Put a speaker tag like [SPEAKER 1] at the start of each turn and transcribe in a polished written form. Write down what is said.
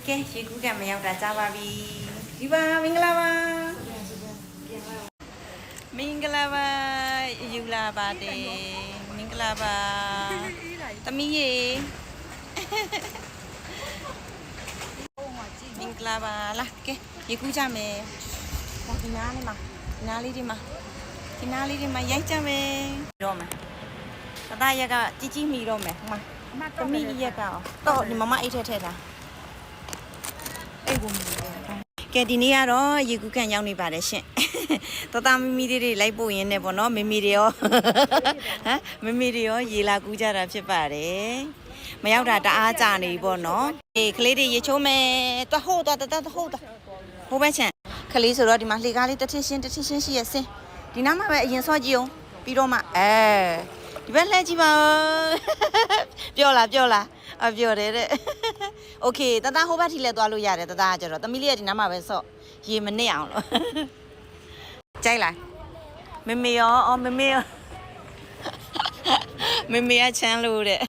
[SPEAKER 1] ကဲရေကူးကမရောက်တာကြားပါပြီဒီပါမင်္ဂလာပါမင်္ဂလာပါယူလာပါတယ်မင်္ဂလာပါသမီးရေမင်္ဂလာပါလာကဲရေကူးကြမယ်ဒီနားလေးမှာဒီနားလေးဒီမှာရိုက်ကြမယ်တော့မယ်တတရက်ကကြီးမိတော့မယ်ဟိုမှာသမီးရက်ကတော့ဒီမမအိတ်ထဲတာအိတ်ကိုမီကဲဒီနေ့ကတော့ရေကူးကန်ရောက်နေပါတယ်ရှင်တမမီတွေလိုက်ပို့ရင်းနဲ့ပေါ့နော်မမီတွေရောဟမ်မမီတွေရောရေလာကူးကြတာဖြစ်ပါတယ်မရောက်တာတအားကြာနေပြီပေါ့နော်အေးကလေးတွေရေချိုးမယ်တွားဟိုးတွားဟိုးပဲချန်ကလေးဆိုတော့ဒီမှာလှေကားလေးတထင်းရှင်းရှိရစင်းဒီနားမှာပဲအရင်စောကြည့်အောင်ပြီးတော့မှဒီဘက်လှည့်ကြည့်ပါပြောလားပြောတယ်တဲ့โอเคတတဟိုဘက်ထိလဲသွားလို့ရတယ်တတကကျတော့သမီးလေးကဒီနားမှာပဲဆော့ရေမနစ်အောင်လို့ကြိုက်လားမမေရောမမေကချမ်းလို့တဲ့